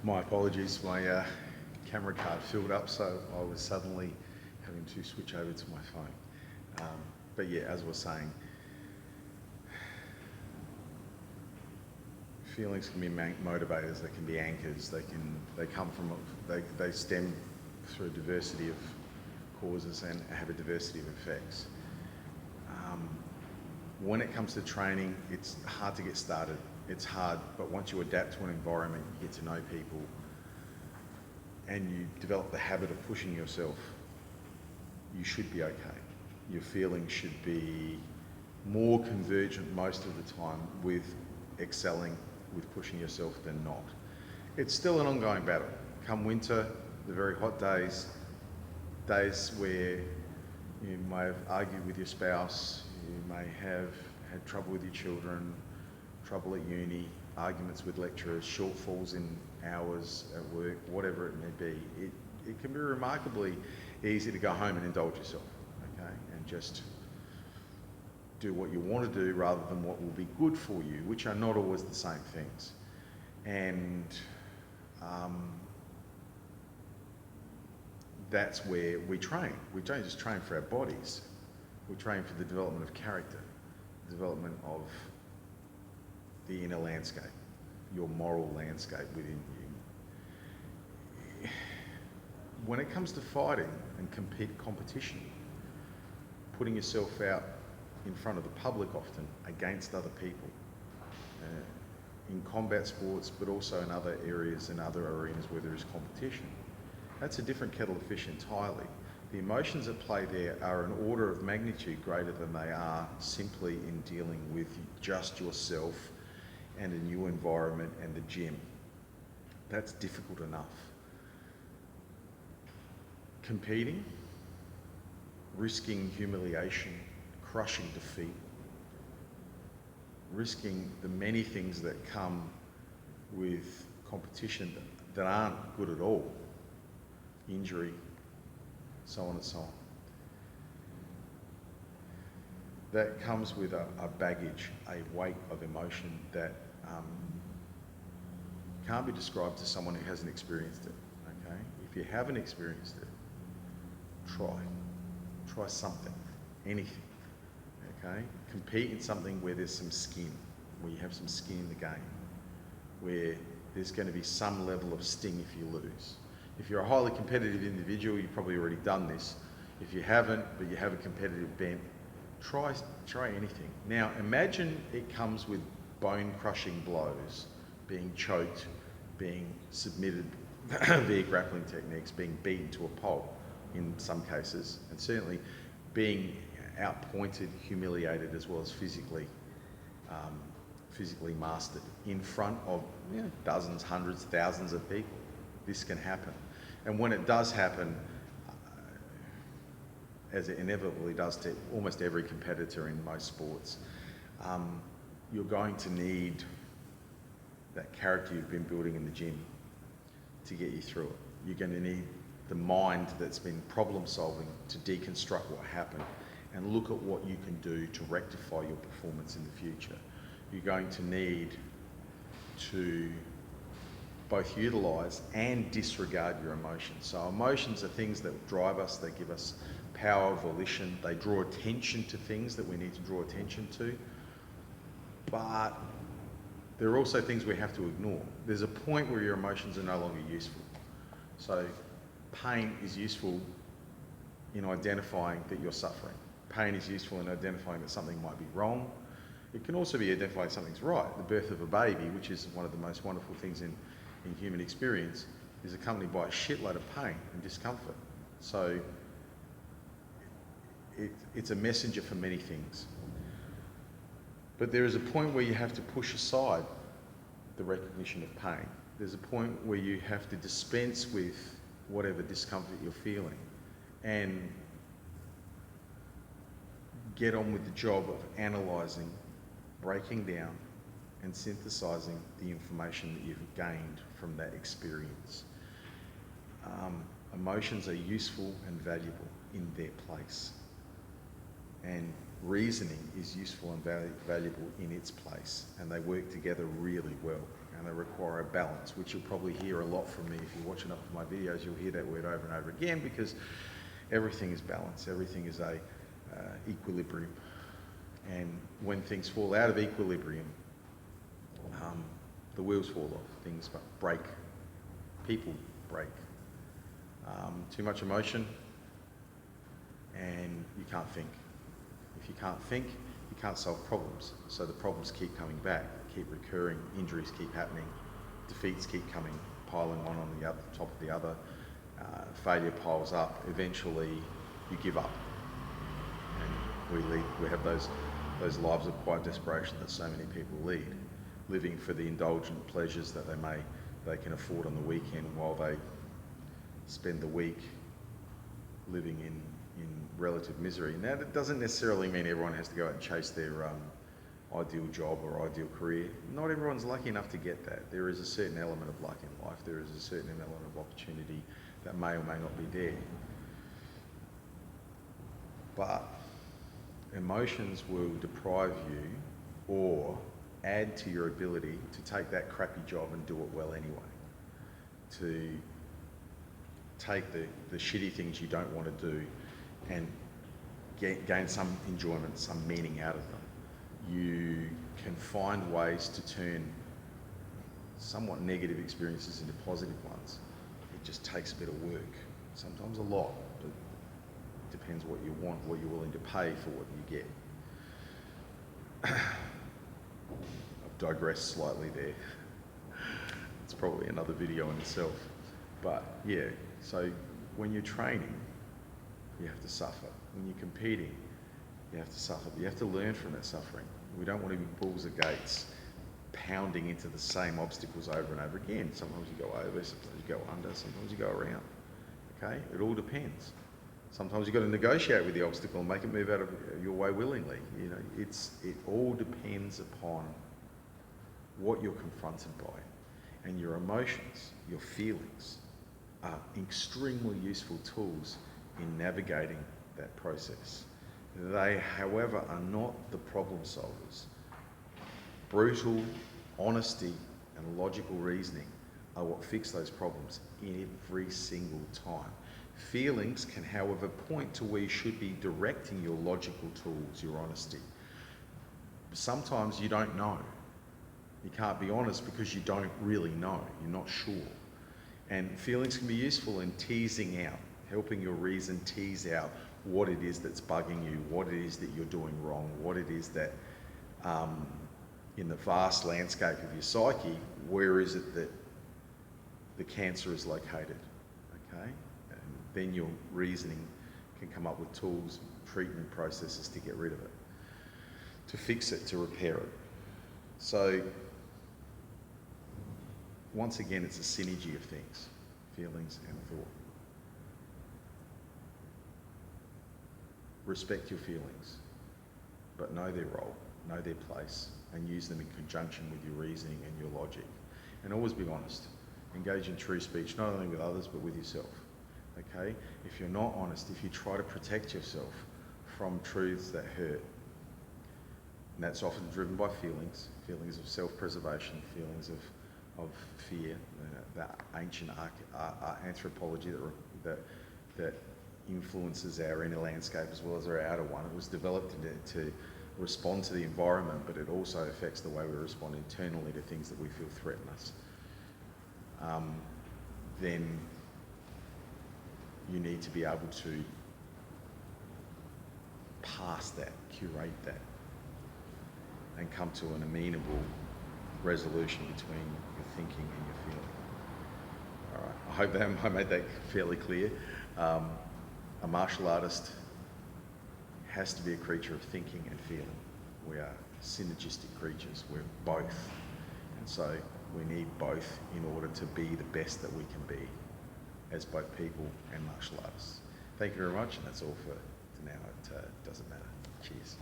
My apologies, my camera card filled up, so I was suddenly having to switch over to my phone. But yeah, as I was saying, feelings can be motivators, they can be anchors, they come from, they stem through a diversity of causes and have a diversity of effects. When it comes to training, it's hard to get started. It's hard, but once you adapt to an environment, you get to know people, and you develop the habit of pushing yourself, you should be okay. Your feelings should be more convergent most of the time with excelling, with pushing yourself than not. It's still an ongoing battle. Come winter, the very hot days, days where you may have argued with your spouse, you may have had trouble with your children, trouble at uni, arguments with lecturers, shortfalls in hours at work, whatever it may be. It can be remarkably easy to go home and indulge yourself, okay, and just do what you want to do rather than what will be good for you, which are not always the same things. And that's where we train. We don't just train for our bodies, we train for the development of character, the development of the inner landscape, your moral landscape within you. When it comes to fighting and competition, putting yourself out in front of the public often against other people, in combat sports, but also in other areas and other arenas where there is competition, that's a different kettle of fish entirely. The emotions at play there are an order of magnitude greater than they are simply in dealing with just yourself and a new environment and the gym. That's difficult enough. Competing, risking humiliation, crushing defeat, risking the many things that come with competition that aren't good at all, injury, so on and so on. That comes with a baggage, a weight of emotion that can't be described to someone who hasn't experienced it, okay? If you haven't experienced it, try something, anything, okay? Compete in something where there's some skin, where you have some skin in the game, where there's going to be some level of sting if you lose. If you're a highly competitive individual, you've probably already done this. If you haven't, but you have a competitive bent, try anything. Now, imagine it comes with bone-crushing blows, being choked, being submitted via grappling techniques, being beaten to a pulp in some cases, and certainly being outpointed, humiliated, as well as physically mastered in front of dozens, hundreds, thousands of people. This can happen. And when it does happen, as it inevitably does to almost every competitor in most sports, you're going to need that character you've been building in the gym to get you through it. You're going to need the mind that's been problem solving to deconstruct what happened and look at what you can do to rectify your performance in the future. You're going to need to both utilise and disregard your emotions. So emotions are things that drive us, they give us power, volition, they draw attention to things that we need to draw attention to, but there are also things we have to ignore. There's a point where your emotions are no longer useful. So pain is useful in identifying that you're suffering. Pain is useful in identifying that something might be wrong. It can also be identifying something's right. The birth of a baby, which is one of the most wonderful things in human experience, is accompanied by a shitload of pain and discomfort. So it's a messenger for many things. But there is a point where you have to push aside the recognition of pain. There's a point where you have to dispense with whatever discomfort you're feeling and get on with the job of analysing, breaking down and synthesising the information that you've gained from that experience. Emotions are useful and valuable in their place, and reasoning is useful and valuable in its place, and they work together really well. and they require a balance, which you'll probably hear a lot from me. If you watch enough of my videos, you'll hear that word over and over again, because everything is balance. Everything is a equilibrium. And when things fall out of equilibrium, the wheels fall off, things break, people break. Too much emotion, and you can't think. If you can't think, you can't solve problems. So the problems keep coming back, keep recurring, injuries keep happening, defeats keep coming, piling on the other, top of the other, failure piles up. Eventually, you give up. And we have those lives of quiet desperation that so many people lead, living for the indulgent pleasures that they can afford on the weekend, while they spend the week living in relative misery. Now, that doesn't necessarily mean everyone has to go out and chase their ideal job or ideal career. Not everyone's lucky enough to get that. There is a certain element of luck in life. There is a certain element of opportunity that may or may not be there. But emotions will deprive you or add to your ability to take that crappy job and do it well anyway. To take the shitty things you don't want to do and gain some enjoyment, some meaning out of them. You can find ways to turn somewhat negative experiences into positive ones. It just takes a bit of work, sometimes a lot. But it depends what you want, what you're willing to pay for what you get. I've digressed slightly there. It's probably another video in itself. But yeah, so when you're training, you have to suffer. When you're competing, you have to suffer. But you have to learn from that suffering. We don't want to be bulls at gates, pounding into the same obstacles over and over again. Sometimes you go over, sometimes you go under, sometimes you go around. Okay? It all depends. Sometimes you've got to negotiate with the obstacle and make it move out of your way willingly. You know, it all depends upon what you're confronted by. And your emotions, your feelings, are extremely useful tools in navigating that process. They, however, are not the problem solvers. Brutal honesty and logical reasoning are what fix those problems every single time. Feelings can, however, point to where you should be directing your logical tools, your honesty. Sometimes you don't know. You can't be honest because you don't really know. You're not sure. And feelings can be useful in teasing out, helping your reason tease out what it is that's bugging you, what it is that you're doing wrong, what it is that, in the vast landscape of your psyche, where is it that the cancer is located, okay? And then your reasoning can come up with tools, treatment processes to get rid of it, to fix it, to repair it. So, once again, it's a synergy of things, feelings and thought. Respect your feelings, but know their role, know their place, and use them in conjunction with your reasoning and your logic. And always be honest. Engage in true speech, not only with others, but with yourself, okay? If you're not honest, if you try to protect yourself from truths that hurt, and that's often driven by feelings of self-preservation, feelings of fear, the ancient anthropology that influences our inner landscape as well as our outer one. It was developed to respond to the environment, but it also affects the way we respond internally to things that we feel threaten us. Then you need to be able to pass that, curate that, and come to an amenable resolution between your thinking and your feeling. All right, I hope that I made that fairly clear. A martial artist has to be a creature of thinking and feeling. We are synergistic creatures, we're both. And so we need both in order to be the best that we can be as both people and martial artists. Thank you very much, and that's all for now. It doesn't matter. Cheers.